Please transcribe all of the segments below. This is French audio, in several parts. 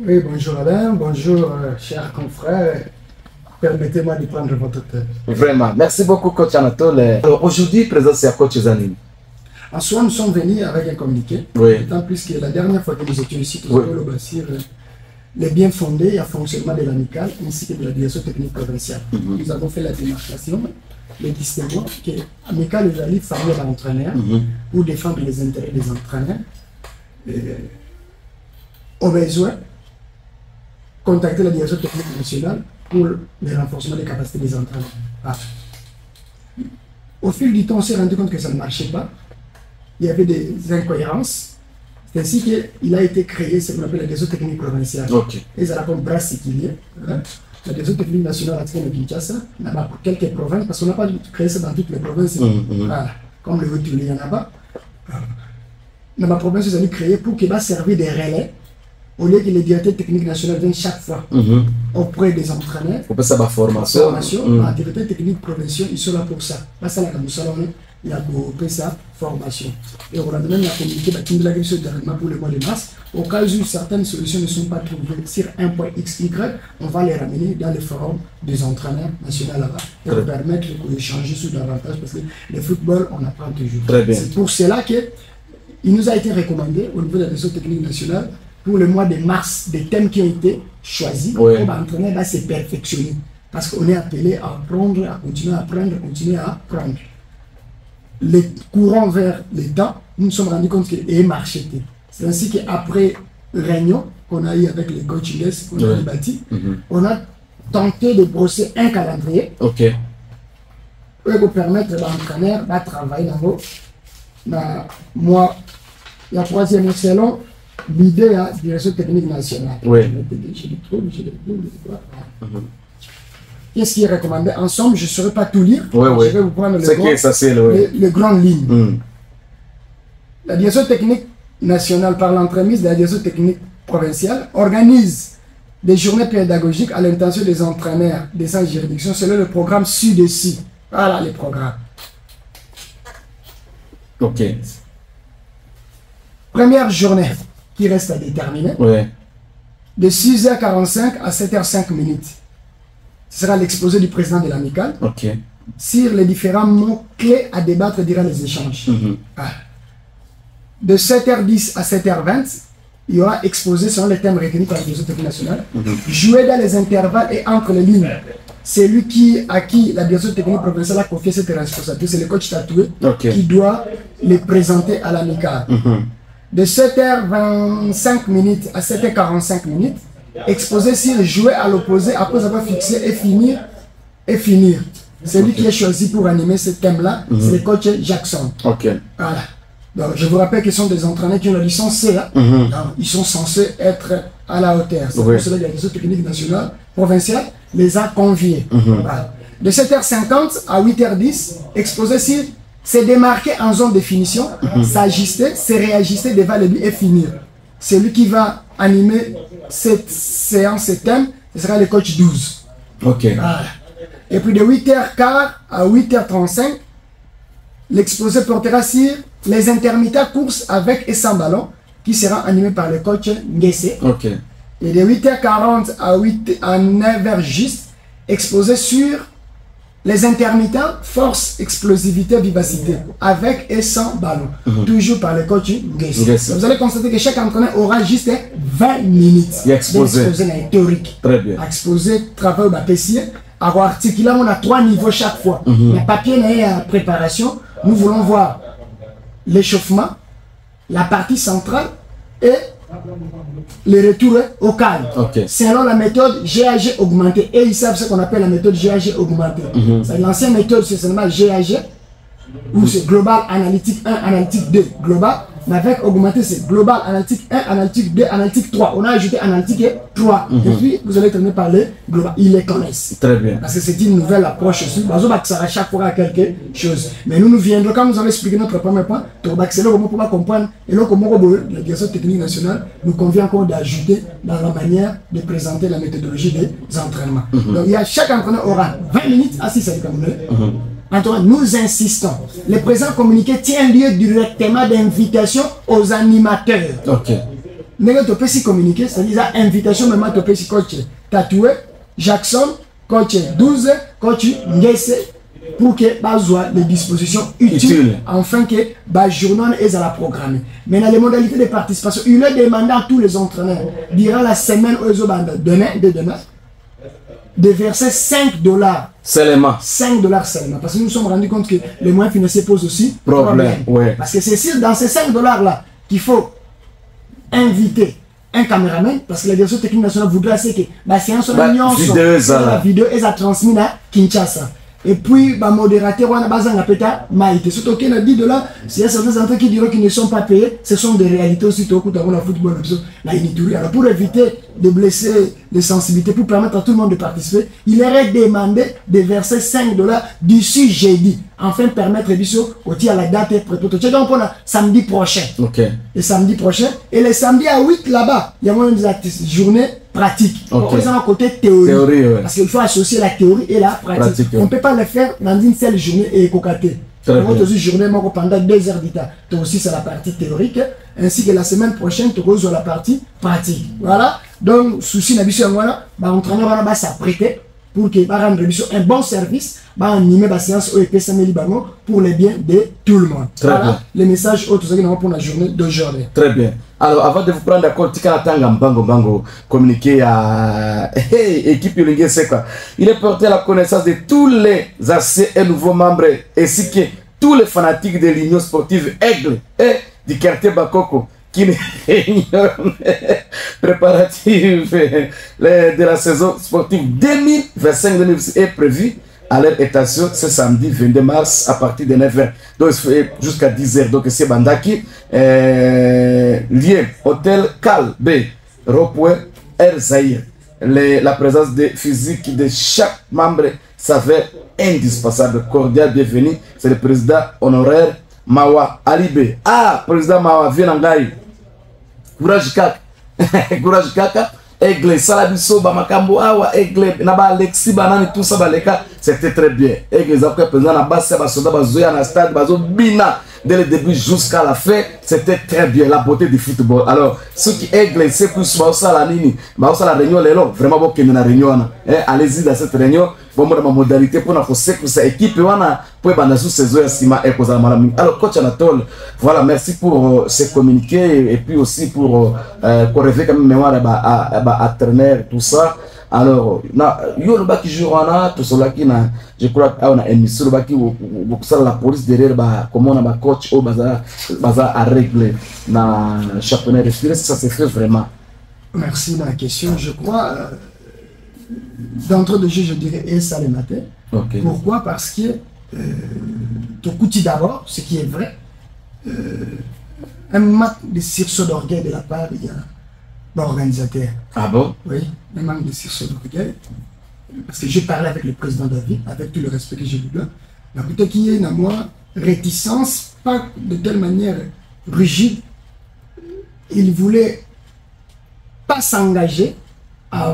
Oui, bonjour Alain, bonjour chers confrères. Permettez-moi de prendre votre tête. Vraiment. Merci beaucoup, coach Anatole. Alors, aujourd'hui, présent, c'est à coach Zanine. En soi, nous sommes venus avec un communiqué. Oui. D'autant plus que la dernière fois que nous étions ici, nous Oui. avons bâtir les biens fondés et le fonctionnement de l'amicale ainsi que de la direction technique provinciale. Nous avons fait la démarcation, le distinguo que l'amicale est allée former l'entraîneur pour défendre les intérêts des entraîneurs. Au besoin, contacter la direction technique nationale pour le renforcement des capacités des entraîneurs. Ah. Au fil du temps, on s'est rendu compte que ça ne marchait pas. Il y avait des incohérences. C'est ainsi qu'il a été créé ce qu'on appelle la direction technique provinciale. Ok. Et ça a comme bras séquilier. La direction technique nationale à Kinshasa, là-bas pour quelques provinces, parce qu'on n'a pas créé ça dans toutes les provinces. Voilà. Comme le veut il y en a pas. Dans ma province, ils ont créé pour qu'il va servir des relais. Au lieu que les directeurs techniques nationaux viennent chaque fois auprès des entraîneurs, on peut savoir formation. Les directeurs techniques provinciaux, ils sont là pour ça. Pas ça, il y a ça, formation. Et on a même la communauté pour le mois de mars. Au cas où certaines solutions ne sont pas trouvées sur un point XY, on va les ramener dans les forums des entraîneurs nationaux là-bas et leur permettre d'échanger sur davantage parce que le football, on apprend toujours. C'est pour cela qu'il nous a été recommandé au niveau de la direction technique nationale pour le mois de mars, des thèmes qui ont été choisis pour l'entraîneur va se perfectionner. Parce qu'on est appelé à apprendre, à continuer à apprendre, à continuer à apprendre. Les courants vers les temps, nous nous sommes rendus compte qu'il est marché. C'est ainsi qu'après réunion qu'on a eu avec les coachings qu'on a bâti, on a tenté de brosser un calendrier pour permettre à l'entraîneur de travailler dans moi, la troisième salon. L'idée de la direction technique nationale. Qu'est-ce qui est recommandé? Ensemble, je ne saurais pas tout lire. Je vais vous prendre les grandes lignes. La direction technique nationale, par l'entremise de la direction technique provinciale, organise des journées pédagogiques à l'intention des entraîneurs des centres de juridiction selon le programme ci-dessus. Voilà les programmes. Ok. Première journée qui reste à déterminer, de 6h45 à 7h05 minutes. Ce sera l'exposé du président de l'amicale sur les différents mots clés à débattre durant les échanges. De 7h10 à 7h20, il y aura exposé selon les thèmes retenus par la direction technique nationale. Jouer dans les intervalles et entre les lignes. C'est lui à qui la direction technique provinciale a confié cette responsabilité. C'est le coach tatoué qui doit les présenter à l'amicale. De 7h25 minutes à 7h45 minutes, exposer s'il jouait à l'opposé après avoir fixé et finir. C'est lui qui est choisi pour animer ce thème-là, c'est le coach Jackson. Voilà. Donc, je vous rappelle qu'ils sont des entraîneurs qui ont la licence C. Ils sont censés être à la hauteur. C'est pour cela que la direction technique nationale provinciale les a conviés. Voilà. De 7h50 à 8h10, exposer s'il c'est démarquer en zone de finition, s'ajuster, se réajuster devant le but et finir. C'est lui qui va animer cette séance, ce thème, ce sera le coach 12. Voilà. Et puis de 8h15 à 8h35, l'exposé portera sur les intermittents courses avec et sans ballon, qui sera animé par le coach Ngese. Et de 8h40 à 9h juste, exposé sur les intermittents, force, explosivité, vivacité, avec et sans ballon. Toujours par le coach Ngese. Vous allez constater que chaque entraîneur aura juste 20 minutes d'exposer la théorique. Très bien. Exposer, travail au PC, avoir articulé, on a 3 niveaux chaque fois. Le papier n'est à préparation. Nous voulons voir l'échauffement, la partie centrale et le retour au calme. Selon la méthode GAG augmentée. Et ils savent ce qu'on appelle la méthode GAG augmentée. L'ancienne méthode, c'est seulement GAG, ou c'est Global Analytique 1, Analytique 2, Global. Mais avec augmenté, c'est Global Analytique 1, Analytique 2, Analytique 3. On a ajouté Analytique 3. Et puis, vous allez terminer par les Global. Ils les connaissent. Très bien. Parce que c'est une nouvelle approche aussi. Ça va chaque fois à quelque chose. Mais nous viendrons, quand nous allons expliquer notre premier point, c'est là comment on va comprendre. Et là, comment la direction technique nationale nous convient encore d'ajouter dans la manière de présenter la méthodologie des entraînements. Donc, chaque entraîneur aura 20 minutes assis à l'école. Maintenant, nous insistons. Le présent communiqué tient lieu directement d'invitation aux animateurs. N'est-ce pas si communiquer, c'est-à-dire invitation même à si coach Tatoué, Jackson, coach 12, coach Ngese, pour que soit les dispositions utiles afin que le journal est à la programmer. Maintenant, les modalités de participation, il est demandé à tous les entraîneurs, durant la semaine où ils ont demain, de verser $5. Seulement. $5 seulement. Parce que nous nous sommes rendus compte que les moyens financiers posent aussi problème. Ouais. Parce que c'est dans ces $5 qu'il faut inviter un caméraman, parce que la direction technique nationale voudrait que la séance la vidéo est transmise à Kinshasa. Et puis, le modérateur, on a besoin de maïté. Surtout qu'il a dit $, s'il y a certains entrées qui diront qu'ils ne sont pas payés, ce sont des réalités aussi. Tout le monde football, la initouri. Alors, pour éviter de blesser les sensibilités, pour permettre à tout le monde de participer, il aurait demandé de verser $5 d'ici jeudi, afin de permettre aussi à la date prépotée. Donc, on a samedi prochain. Le samedi prochain. Et le samedi à 8 là-bas, il y a une journée pratique. On est en côté théorie. Parce qu'il faut associer la théorie et la pratique. On ne peut pas le faire dans une seule journée et écocater. Une journée pendant 2 heures d'état. Aussi, c'est la partie théorique. Ainsi que la semaine prochaine, tu as la partie pratique. Voilà. Donc, souci n'a voilà, l'entraîneur va s'apprêter pour qu'il va rendre un bon service, va animer la séance pour le bien de tout le monde. Voilà les messages autres pour la journée d'aujourd'hui. Très bien. Alors, avant de vous prendre d'accord, communiquer à équipe Ulingue Seka. Il est porté à la connaissance de tous les anciens et nouveaux membres, ainsi que tous les fanatiques de l'Union sportive Aigle et du quartier Bakoko, qui préparative de la saison sportive 2025-2026 est prévue à leur étation ce samedi 22 mars à partir de 9h. Donc jusqu'à 10h. Donc c'est Bandaki, lié hôtel Calbe, Ropoué, Air Zahir. La présence de physique de chaque membre s'avère indispensable. Cordial bienvenue. C'est le président honoraire Mawa Alibe. Ah, président Mawa, viens en gaï. Courage Kaka. Courage Kaka. Aigle, Salabiso, Bamakambo, Awa, Aigle, Naba Alexis, Banani, tout ça, Baleka, c'était très bien. Aigle, les après président, Naba, Sebasoda, Bazoya, na stade, Bazo, Bina, dès le début jusqu'à la fin, c'était très bien, la beauté du football. Alors, ceux qui Aigle, c'est plus, Baosa, la Nini, Baosa, la réunion, les longs, vraiment, bon, qu'il y a une réunion, allez-y dans cette réunion, bon, moi, ma modalité, pour nous, c'est que cette équipe, pour la saison, alors, coach Anatole, voilà, merci pour ce communiqué et puis aussi pour corriger quand même mémoire à traîner tout ça. Alors, yo le baki jourana tout cela qui na, je crois on a émission le baki la police derrière comment on a coach au bazar à régler na championnat respirer, ça se fait vraiment. Merci de la question. Je crois d'entre deux jeux, je dirais et ça le matin. Pourquoi? Parce que Tokouti d'abord, ce qui est vrai, un manque de sursaut d'orgueil de la part de l'organisateur. Ah bon? Oui, un manque de sursaut d'orgueil. Parce que j'ai parlé avec le président David, avec tout le respect que je lui donne. La côté qui est dans moi, réticence, pas de telle manière rigide. Il voulait pas s'engager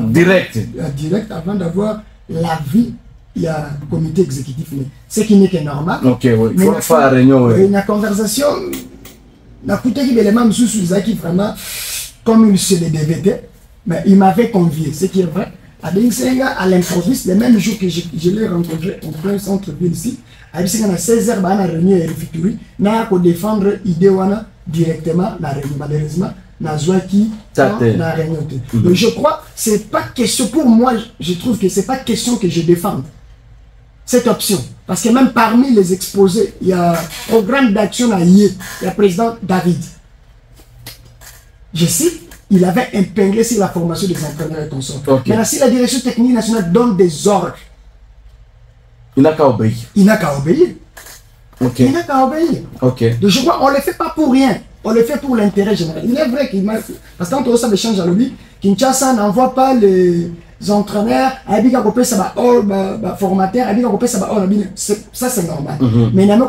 direct avant d'avoir l'avis. Il y a un comité exécutif, ce qui n'est que normal. Ok, oui. Il faut faire la réunion. Oui. La conversation, la coûté qui est même sous qui vraiment, comme il se le devait, mais il m'avait convié, ce qui est vrai. À l'improviste, le même jour que je l'ai rencontré en plein centre-ville ici, à 16h, il y a une réunion et une il y a défendre l'idée directement la réunion. Malheureusement, la réunion. Donc je crois, c'est pas question, pour moi, je trouve que c'est pas question que je défende cette option. Parce que même parmi les exposés, il y a un programme d'action à IE, il y a le président David. Je cite, il avait épinglé sur la formation des entraîneurs et consorts. Maintenant, si la direction technique nationale donne des ordres, il n'a qu'à obéir. Il n'a qu'à obéir. Il n'a qu'à obéir. Donc je crois, on ne le fait pas pour rien. On le fait pour l'intérêt général. Il est vrai qu'il m'a... Parce que quand on a échange à l'objet, Kinshasa n'envoie pas les entraîneurs, formateur, ça c'est normal. Mais il y a une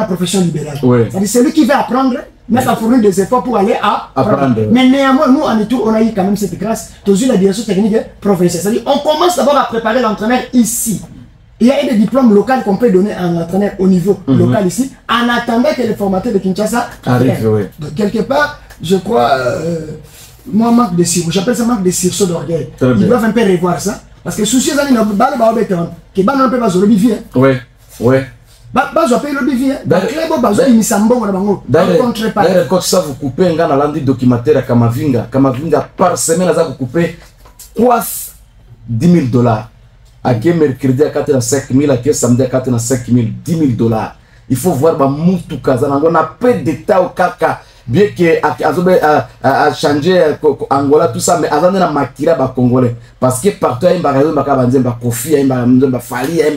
profession libérale. C'est lui qui va apprendre, mais va fournir des efforts pour aller apprendre. Mais néanmoins, nous en retour, on a eu quand même cette grâce. Toujours la direction technique professionnelle. C'est-à-dire on commence d'abord à préparer l'entraîneur ici. Il y a des diplômes locaux qu'on peut donner à un entraîneur au niveau local ici, en attendant que les formateurs de Kinshasa arrivent. Donc quelque part, je crois, moi, manque de sursaut. J'appelle ça manque de sursaut d'orgueil. Ils doivent un peu revoir ça. Parce que souci, ça n'est pas le que ban peut pas se le bivien. Oui, oui. Bazo paye le bivien. Club bazo imisambo na bango. D'ailleurs, quand ça vous coupez un gars dans l'andi documentaire à Kamavinga par semaine ça vous coupez coiffe $10,000. À mercredi à 4,5 000, à samedi à 4,5 000, $10,000. Il faut voir ma moutou kazana. On a peu d'état au kaka. Bien que a changé Angola tout ça, mais avant de la maquiller ba congolais parce que partout il y a un Kofi, il y a un Fali, et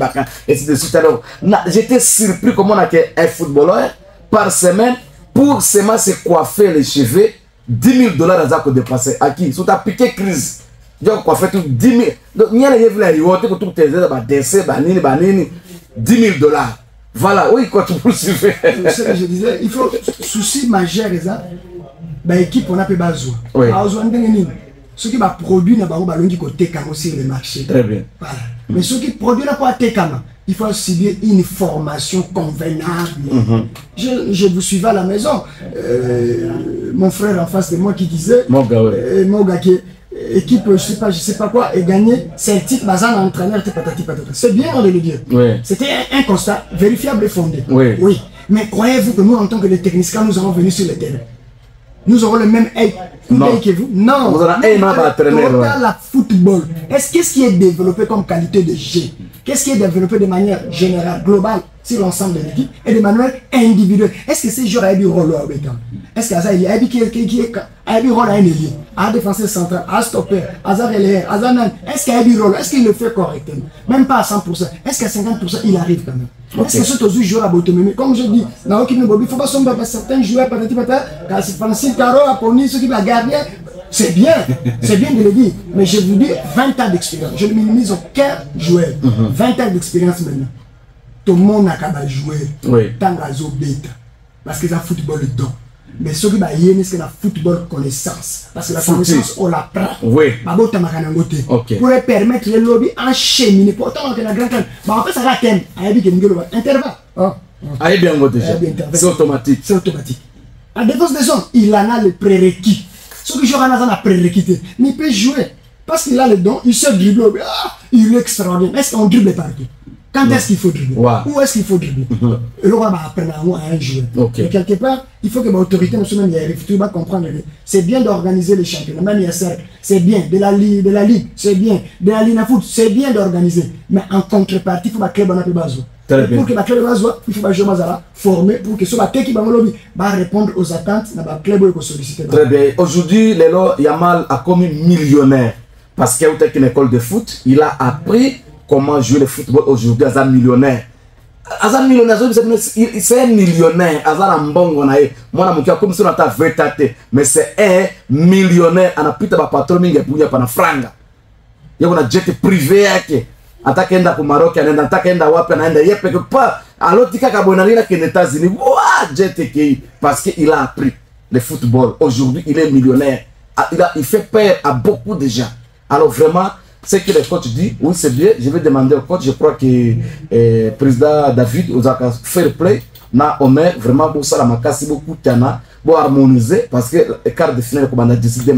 ainsi de suite. Alors j'étais surpris comment on a un footballeur par semaine pour seulement se coiffer les cheveux $10,000 à ça qu'on dépassait. À qui? Sous ta piqué crise. Donc coiffer tout 10 000. Donc il y a les yeux tout tes aides ba décès banini $10,000. Voilà, oui, quand tu poursuivais. C'est ce que je disais, il faut souci majeur, l'équipe on a peu besoin. Oui. Ceux qui produisent qui côté aussi le marché. Très bien. Voilà. Mais ceux qui produisent pas il faut aussi une formation convenable. Je vous suivais à la maison. Mon frère en face de moi qui disait, mon gars qui équipe, je sais pas quoi, et gagné, Celtic, Bazan, entraîneur, patati patata. C'est bien de le dire. Oui. C'était un constat vérifiable et fondé. Oui. Oui. Mais croyez-vous que nous, en tant que les techniciens, nous allons venir sur le terrain? Nous aurons le même œil que vous? Non. Vous aurez un an d'entraîneur. Regarde la football. Qu'est-ce qui est développé comme qualité de jeu? Qu'est-ce qui est développé de manière générale, globale, sur l'ensemble de l'équipe et de manière individuelle? Est-ce que ces joueurs ont du rôle au béton? Est-ce que ça il y a du rôle à un ailier, à un défenseur central, à un stopper, à un relayeur, à un nan? Est-ce qu'il y a du rôle? Est-ce qu'il le fait correctement? Même pas à 100%. Est-ce qu'à 50% il arrive quand même? Est-ce que ce sont joueurs à autonomie? Comme je dis, dans l'équipe de Bobby, il ne faut pas sombrer parce que certains joueurs, patati patata, quand c'est Francis Caro, Aponi, ceux qui va garder, c'est bien de le dire. Mais je vous dis 20 ans d'expérience. Je ne minimise aucun joueur. 20 ans d'expérience maintenant. Tout le monde n'a qu'à jouer. Oui. Tant qu'à jouer bêta. Parce que c'est un football dedans. Mais ceux qui ont c'est un football connaissance. Parce que la connaissance, on l'apprend. Oui. Okay. Pour permettre les lobbies enchaîner. Pourtant, on a un grand temps. En fait, ça va thème. Intervalle. Aïe bien déjà. C'est automatique. C'est automatique. En défense des zones, il en a le prérequis. Ceux qui jouent en a prérequis. Mais il peut jouer. Parce qu'il a le don, il se dribble. Il est extraordinaire. Est-ce qu'on dribble partout? Quand est-ce qu'il faut dribbler? Où est-ce qu'il faut dribbler? Et là, on va apprendre à un joueur. Et quelque part, il faut que l'autorité nationale va comprendre. C'est bien d'organiser les championnats, même il y a cercle. C'est bien. De la ligue, c'est bien. De la ligue à foot, c'est bien d'organiser. Mais en contrepartie, il faut que le club ait besoin. Pour que le club ait besoin, il faut que le joueur soit formé pour que ce soit qui va répondre aux attentes de le club qui sollicité. Très bien. Aujourd'hui, Yamal a commis millionnaire. Parce qu'il y a une école de foot, il a appris comment jouer le football aujourd'hui. Il est un millionnaire. C'est un millionnaire. Moi, comme si on a vétaté. Mais c'est un millionnaire. On a pu avoir patron pour la franga. Il y a un jet privé. Atakenda au Maroc, atakenda wapi, anaenda yeye peke pas. Alors tika kabonalina que les États-Unis. Ouah, jet qui parce qu'il a appris le football. Aujourd'hui, il est millionnaire. Il fait peur à beaucoup de gens. Alors vraiment, ce que le coach dit, oui c'est bien, je vais demander au coach, je crois que le président David, vous a fait play, na Omer, vraiment pour ça, la makasi beaucoup tana, pour harmoniser, parce que le quart de finale, comme on a décidé,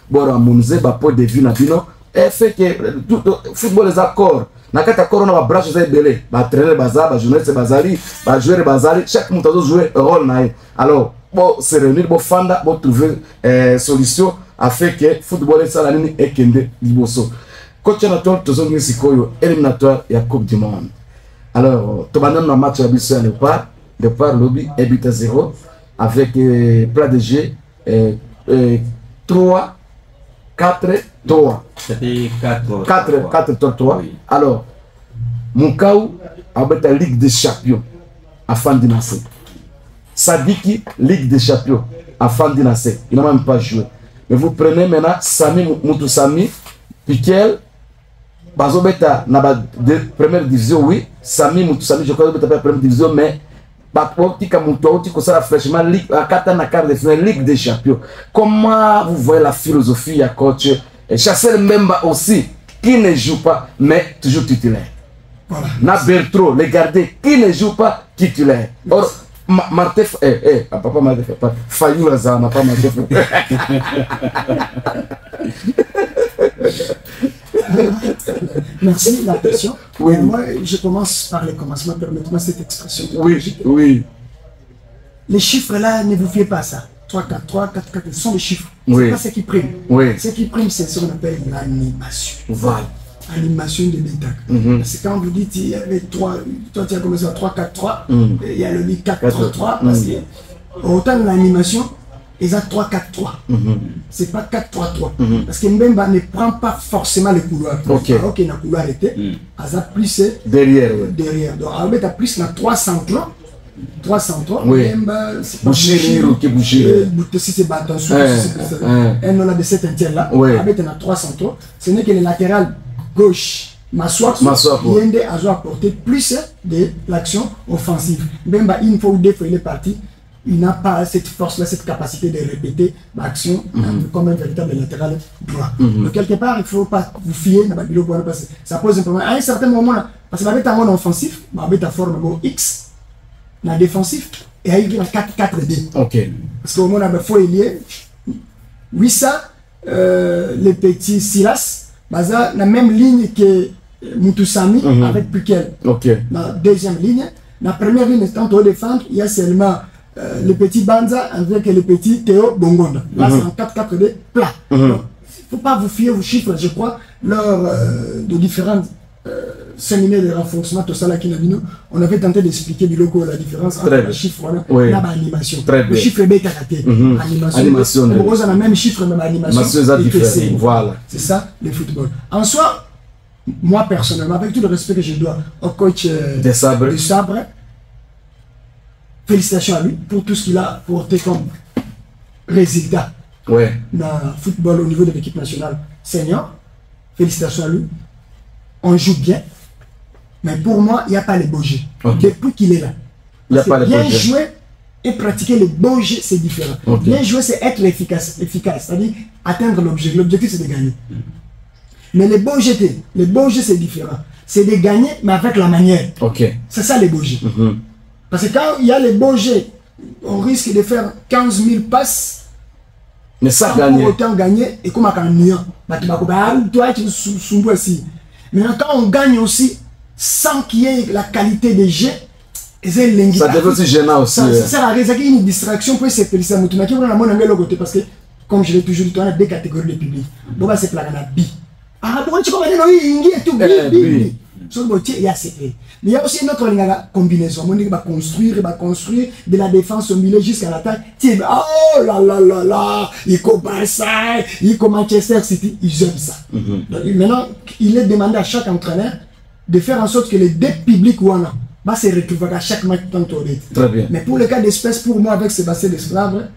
pour harmoniser, pour deviner Nabino, et fait que tout le football les accords, na kata accord on a branche les belé, traîner bazar, journaliste bazari, joueur bazari, chaque monde doit jouer un rôle naï. Alors, pour se réunir, pour fanda, pour trouver solution. Afin que le football soit la ligne et kende liboso. Coach Anatole, tous les sikoyo éliminatoire et la Coupe du Monde. Alors, tout le monde a match à Bissau de part lobby et but à 0 avec plat de jeu 3, 4, 3. C'était 4, 3. Oui. Alors, Moukaou a la Ligue des Champions à Fandinase. Sadiki, Ligue des Champions à Fandinase. Il n'a même pas joué. Mais vous prenez maintenant Sami Moutoussami, Piquel, Bazobeta, na première division, oui. Sami Moutoussami, je crois que c'est la première division, mais Bapotika Moutouti, que ça fraîchement, Ligue, à Katana quart de finale, Ligue des Champions. Comment vous voyez la philosophie à coach Chassel Mbemba aussi, qui ne joue pas, mais toujours titulaire. Voilà. Na Bertro, les garder, qui ne joue pas, titulaire. Or, Martin, papa Martin, Fayou Lazana, pas Martin. Merci la question. Oui. Moi, je commence par les commencements. Permettez-moi cette expression. Oui, oui. Les chiffres là, ne vous fiez pas à ça. 3, 4, 3, 4, 4, ce sont les chiffres. Oui. C'est pas ce qui prime. Oui. Ce qui prime, c'est ce qu'on appelle l'animation. Voilà. Animation de l'État. Parce que quand vous dites il y avait 3, toi tu as commencé à 3, 4, 3, il y a le 4, 3, 3, parce que autant l'animation, ils ont 3, 4, 3. C'est pas 4, 3, 3. Parce que Mbemba ne prend pas forcément les couloirs. Ok. Alors qu'il y a un couloir été, ça plus derrière. derrière. Donc, Albert a plus dans 303. 303. Oui. Mbemba, c'est pas Boucherie, si c'est bâton, si c'est un nom de cet entier-là. Albert a 303. Ce n'est que le latéral gauche, Maswako, Yende a apporté plus de l'action offensive. Mbemba, une fois ou deux fois il est parti, il n'a pas cette force-là, cette capacité de répéter l'action comme un véritable latéral droit. Donc quelque part, il ne faut pas vous fier dans le bilo parce que ça pose un problème. À un certain moment, parce que Babet a un offensif, Babet a forme X, dans défensif, et il y a 4-4-D. Ok. Parce qu'au moment où il faut lier, Wissa, le petit Silas, Baza, la même ligne que Mutusami avec Pukel. Ok. Dans la deuxième ligne, la première ligne, tant au défendre, il y a seulement le petit Banza avec le petit Théo Bongonda. Là, c'est en 4-4-D plat. Il ne faut pas vous fier aux chiffres, je crois, lors de différents séminaires de renforcement, tout ça là, on avait tenté d'expliquer du logo la différence entre les chiffres et l'animation. Le chiffre est bêta raté. Animation. On a le même chiffre, même animation. Voilà. C'est ça, le football. En soi, moi personnellement, avec tout le respect que je dois au coach des sabres, félicitations à lui pour tout ce qu'il a porté comme résultat dans le football au niveau de l'équipe nationale senior. Félicitations à lui. On joue bien. Mais pour moi, il n'y a pas les beaux jeux. Depuis qu'il est là. Bien jouer et pratiquer les beaux jeux, c'est différent. Bien jouer, c'est être efficace. C'est-à-dire atteindre l'objectif. L'objectif, c'est de gagner. Mais les beaux jeux, c'est différent. C'est de gagner, mais avec la manière. C'est ça les beaux jeux. Parce que quand il y a les beaux jeux, on risque de faire 15 000 passes. Mais ça sans pour autant gagner. Et comme un nuant. Toi, tu es aussi. Maintenant, quand on gagne aussi, sans qu'il y ait la qualité des jeux, ça devient aussi gênant aussi. Ça sert à rien, c'est une distraction pour se féliciter. Parce que, comme je l'ai toujours dit, on a deux catégories de public. Donc, c'est la bi. Ah, bon, tu comprends, il y a tout bi. Il y a mais il y a aussi une autre combinaison. On va construire de la défense au milieu jusqu'à l'attaque. Oh là là là là, il commence ça, il comme Manchester City, ils aiment ça. Donc, maintenant, il est demandé à chaque entraîneur de faire en sorte que les deux publics va se retrouver à chaque match tantôt. Très bien. Mais pour le cas d'espèce, pour moi, avec Sébastien Desclaves,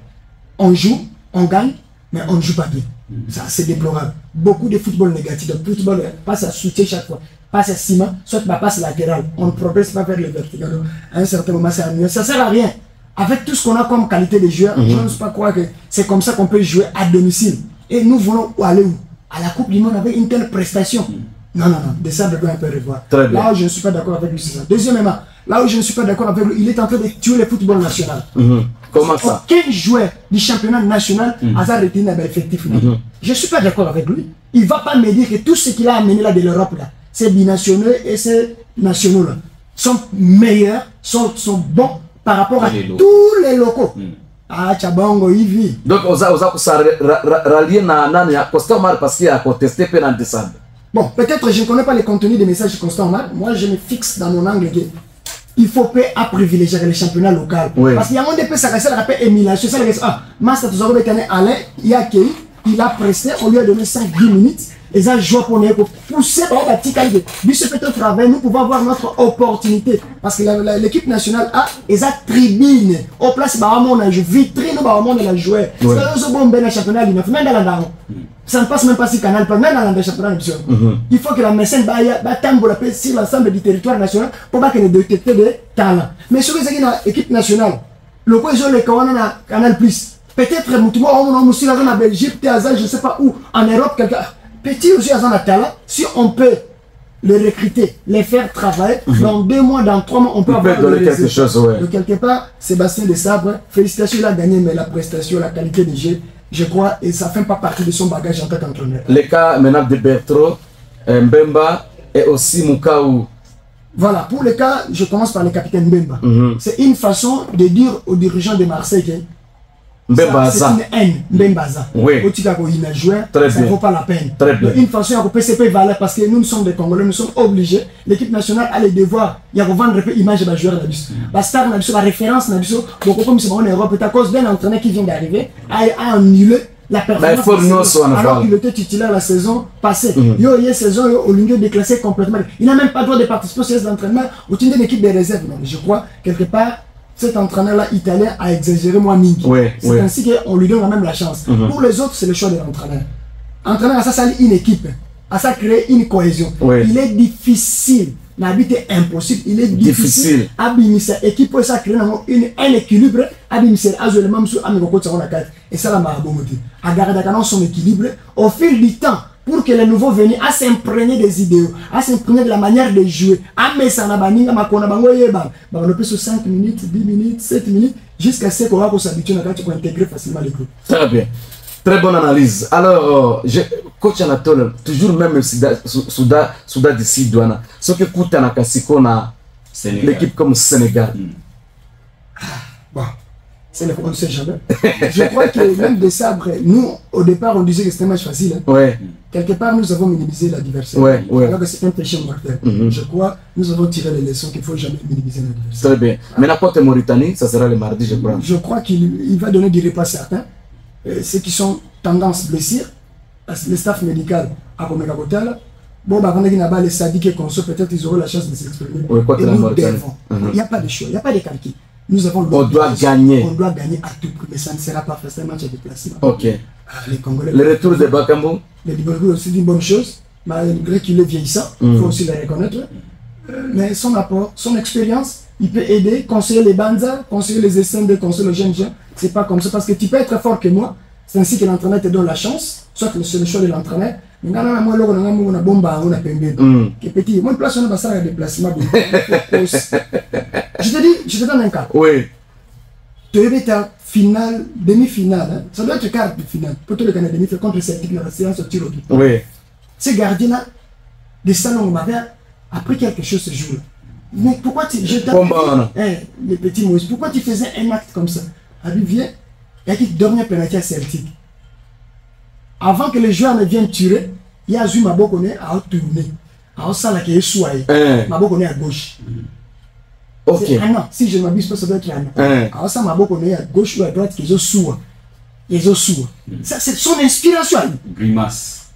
on joue, on gagne, mais on ne joue pas bien. Ça, c'est déplorable. Beaucoup de football négatif. Donc, football passe à soutien chaque fois. Passe à ciment, soit passe latéral. On ne progresse pas vers le vertical. À un certain moment, ça ne sert à rien. Avec tout ce qu'on a comme qualité de joueur, je n'ose pas croire que c'est comme ça qu'on peut jouer à domicile. Et nous voulons aller où? À la Coupe du Monde avec une telle prestation. Non, de ça, on peut un peu revoir. Là où je ne suis pas d'accord avec lui, c'est ça. Deuxièmement, là où je ne suis pas d'accord avec lui, il est en train de tuer le football national. Comment ça? Aucun joueur du championnat national a retenu un effectif. Je ne suis pas d'accord avec lui. Il ne va pas me dire que tout ce qu'il a amené là de l'Europe, là, ces binationaux et ces nationaux-là, sont meilleurs, sont bons par rapport à tous les locaux. Ah, Tchabongo, il vit. Donc, on a rallié Constant Omar parce qu'il a contesté pendant décembre. Bon, peut-être je ne connais pas les contenus des messages de Constant Omar. Moi, je me fixe dans mon angle que il faut pas privilégier les championnats locaux. Parce qu'il y a un des peu, ça reste la paix émulation. Ça reste, Master Tozoro Betane Alain, il a accueilli, il a presté, on lui a donné 5-10 minutes. Et ça, je vois pour pousser par la petite qualité. Ce petit travail, nous pouvons avoir notre opportunité. Parce que l'équipe nationale a des tribunes. Au place, on a joué vitrine, on a joué. C'est un bon championnat, même dans la ça ne passe même pas si Canal, même dans le championnat. Il faut que la mécène batte sur l'ensemble du territoire national pour pas qu'elle détecte des talents. Mais sur les équipes nationales, le point est le Canal Plus. Peut-être on aussi en Belgique, je ne sais pas où, en Europe, quelqu'un. Petit aussi à talent, si on peut les recruter, les faire travailler. Dans 2 mois, dans 3 mois, on peut avoir donner quelque chose. Ouais. Donc, quelque part, Sébastien Desabre, félicitations, il a gagné, mais la prestation, la qualité du jeu, je crois, et ça ne fait pas partie de son bagage en tant qu'entraîneur. Le cas maintenant de Bertrand, Mbemba et aussi Mukaou. Voilà, pour le cas, je commence par le capitaine Mbemba. C'est une façon de dire aux dirigeants de Marseille que c'est une haine, Mbembaza. Oui. Il a joué, ça ne vaut pas la peine. Très bien. Une façon de PCP valeur parce que nous sommes des Congolais, nous sommes obligés. L'équipe nationale a les devoirs. Il y a vendre un peu l'image de la joueur. La star, la référence, donc comme c'est en Europe, à cause d'un entraîneur qui vient d'arriver, a annulé la performance. Alors qu'il était titulaire la saison passée. Il y a une saison au lieu de classer complètement. Il n'a même pas le droit de participer aux séances d'entraînement au sein d'une équipe de réserve. Je crois, quelque part, cet entraîneur-là italien a exagéré moins Mingi. C'est ainsi qu'on lui donne même la chance. Pour les autres, c'est le choix de l'entraîneur. L'entraîneur, ça sali une équipe, à ça créer une cohésion. Il est difficile, l'habitude est impossible, il est difficile à bimisa équipe, ça crée un équilibre, à bimisa, à jouer le même sur Amigoko Tsaronaka. Et ça, là, m'a abonné. À garder son équilibre au fil du temps. Pour que les nouveaux venus à s'imprégner des idéaux, à s'imprégner de la manière de jouer, à mettre ça dans le plus sur 5 minutes, 10 minutes, 7 minutes, jusqu'à ce qu'on va s'habituer à intégrer facilement les groupes. Très bien. Très bonne analyse. Alors, coach Anatole, toujours même Souda d'ici, Douana, ce que coûte à Nakasiko, l'équipe comme Sénégal. Bon. On ne sait jamais. Je crois que même de ça, après, nous, au départ, on disait que c'était un match facile. Hein. Quelque part, nous avons minimisé l'adversaire. Alors que c'est un péché mortel. Je crois nous avons tiré les leçons qu'il ne faut jamais minimiser l'adversaire. Très bien. Mais la côte Mauritanie, ça sera le mardi, je crois. Je crois qu'il va donner du repas à certains. Ceux qui sont tendance blessure, le staff médical à Komeka-Kotal. Bon, bah, quand il y a les sadiques et conso, peut-être ils auront la chance de s'exprimer. Et nous devons. Il n'y a pas de choix, il n'y a pas de calcul. Nous avons on doit gagner. On doit gagner à tout prix, mais ça ne sera pas facile. Un match de déplacement. Les Congolais. Le retour de Bakambu. Le Bakambu aussi une bonne chose, malgré qu'il est vieillissant, il faut aussi le reconnaître. Mais son apport, son expérience, il peut aider, conseiller les banzas, conseiller les SND, conseiller les jeunes gens. C'est pas comme ça parce que tu peux être fort que moi. C'est ainsi que l'entraîneur te donne la chance, soit que c'est le choix de l'entraîneur. Mais quand on a bomba, on a pembé. Petit, moi, place, on a passé à déplacement. Je te donne un cas. Tu es ta finale, demi-finale. Hein? Ça doit être quart de finale. Pour tout le Canada, demi-finale contre Celtic, la séance au tir au but. Ces gardiens-là, des salons, m'avaient appris quelque chose ce jour-là. Mais pourquoi tu. Les petits Moïse, pourquoi tu faisais un acte comme ça? Abi, viens. Il y a qui dernière pénalité à Celtic. Avant que les joueurs ne viennent tirer, il y a Zuma Bokone à tourner. À Osala qui est soigné. Mabokone à gauche. C'est un an. Si je ne m'abuse pas, ça doit être un an. À Osala Mabokone à gauche ou à droite qui est sourd. Ils ont sourd. Ça, c'est son inspiration. Grimace.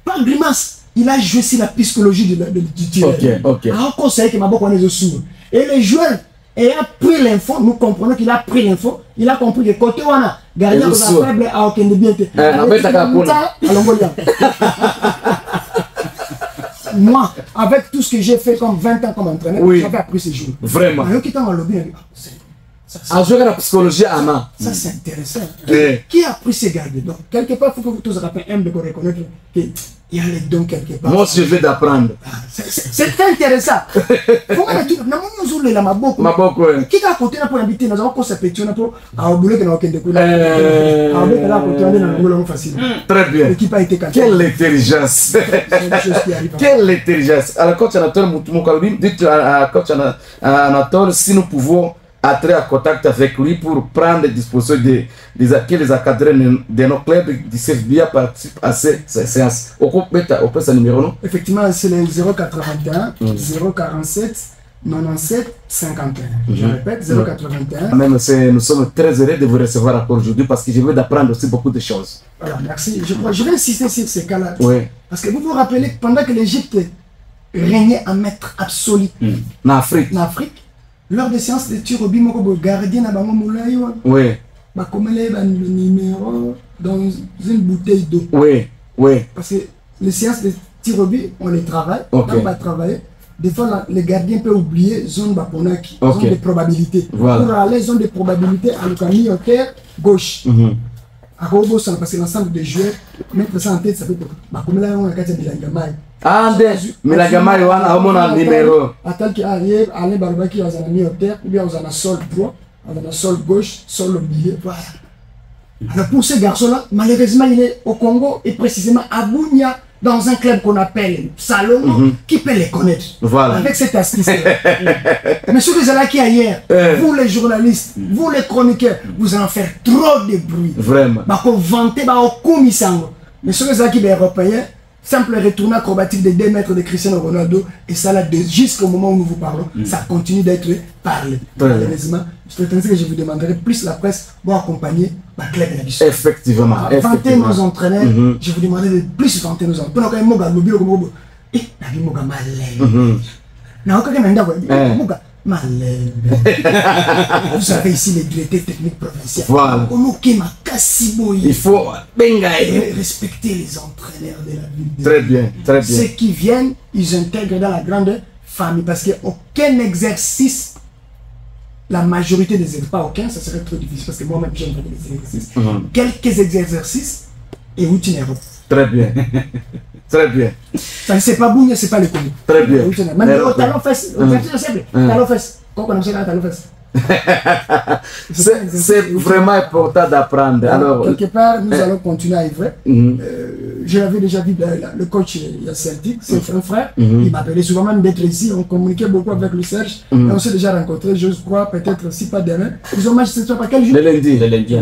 Pas grimace. Il a joué sur la psychologie du tireur. Alors, on conseille que Mabokone est sourd. Et les joueurs. Et il a pris l'info, nous comprenons qu'il a pris l'info, il a compris que côté Wana, gardien de la faible à aucun de bien. Moi, avec tout ce que j'ai fait comme 20 ans comme entraîneur, j'avais appris ces jours. Vraiment. À jouer la psychologie à main. Ça, c'est intéressant. Qui a appris ces gardiens? Donc, quelque part, il faut que vous tous rappelez un de reconnaître qu'il y a les dons quelque part. Moi, je vais d'apprendre. C'est intéressant. Pourquoi tu n'as pas la maboko? Qui a côté pour inviter? Nous avons posé pétion pour abouler que nous avons facile. Très bien. L'équipe a été calculée. Quelle intelligence. Quelle intelligence. Alors, coach Anatole Moutoumoukalbim, dites à coach Anatole si nous pouvons entrer en contact avec lui pour prendre les dispositions que les encadrés de nos clubs du CFBA participent à ces séances. On peut ce numéro, non? Effectivement, c'est le 081 047 97 51. Je répète, 081. Même nous sommes très heureux de vous recevoir encore aujourd'hui parce que je veux d'apprendre aussi beaucoup de choses. Voilà, merci. Je vais insister sur ces cas-là. Parce que vous vous rappelez que pendant que l'Égypte régnait en maître absolu en Afrique, lors des séances de tir au but, le gardien n'a pas moulé. Comme le numéro dans une bouteille d'eau. Parce que les séances de tir au but, on les travaille. Quand on va travailler, des fois, le gardien peut oublier zone Baponaki, zone de probabilité. Pour aller zone de probabilité, à l'occasion au terre gauche. parce que l'ensemble des joueurs, mettre ça en tête, ça fait que comme là, on a qu'à dire Bilangamai. Ah, Bilangamai, on a un numéro. Attends qu'il arrive, Alain Barba qui est en mis au terre, ou bien on a sol droit, on a sol gauche, sol au milieu. Voilà. Alors pour ce garçon-là, malheureusement, il est au Congo et précisément à Bunia, dans un club qu'on appelle Salomon, qui peut les connaître. Voilà. Avec cette astuce-là. Mais ceux que vous allez qui ailleurs, vous les journalistes, vous les chroniqueurs, vous allez en faire trop de bruit. Vraiment. Vous vantez, vous commissango. Mais ceux que vous allez qui sont européens, simple retour acrobatique de 2 mètres de Cristiano Ronaldo, et ça là, jusqu'au moment où nous vous parlons, ça continue d'être parlé. Malheureusement, c'est que je vous demanderai plus la presse pour accompagner ma club de la mission. Effectivement. Vanter nos entraîneurs, je vous demanderai de plus vanter nos entraîneurs. Pour nous, nous vous savez ici les directeurs techniques provinciaux. Voilà. Il faut respecter les entraîneurs de la ville. Très bien, très bien. Ceux qui viennent, ils intègrent dans la grande famille parce qu'aucun exercice, la majorité des exercices, pas aucun, ça serait trop difficile parce que moi-même j'aime les exercices. Quelques exercices et où tu n'es pas. Très bien. Très bien. Ça c'est pas Bougne, c'est pas le connu. Très bien. Même au talon fesse, talon fesse. Quand on a talon fesse. C'est vraiment important d'apprendre. Alors, quelque part, nous allons continuer à œuvrer. Je l'avais déjà vu, le coach il y a Celtic, c'est un frère. Il m'appelait souvent même d'être ici. On communiquait beaucoup avec le Serge. Et on s'est déjà rencontrés, je crois, peut-être si pas demain. Ils ont match ce soir, pas quel jour? Le lundi. Le lundi.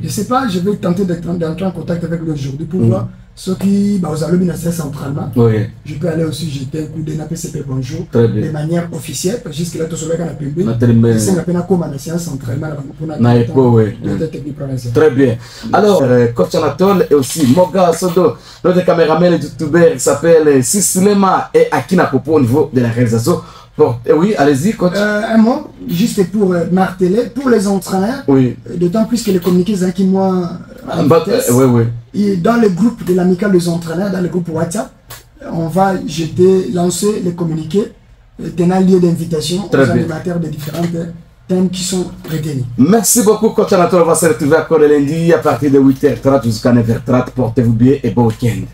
Je ne sais pas, je vais tenter d'entrer en contact avec lui aujourd'hui pour voir ceux qui, aux alumni centralement. Oui. Je peux aller aussi jeter un coup de PCP bonjour de manière officielle, parce que jusque là, tout ce qu'on a pu c'est un comme en séance centralement Très bien. Alors, coach Anatole et aussi Moga Sodo, notre caméraman et youtubeur s'appelle Sislema et Akina Popo au niveau de la réalisation. Bon, oui, allez-y, coach. Un mot, juste pour marteler, pour les entraîneurs, d'autant plus que les communiqués qui moi, dans le groupe de l'amicale des entraîneurs, dans le groupe WhatsApp, on va lancer les communiqués tenant lieu d'invitation aux animateurs de différents thèmes qui sont retenus. Merci beaucoup, coach Anatole. On va se retrouver encore le lundi à partir de 8h30 jusqu'à 9h30. Portez-vous bien et bon week-end.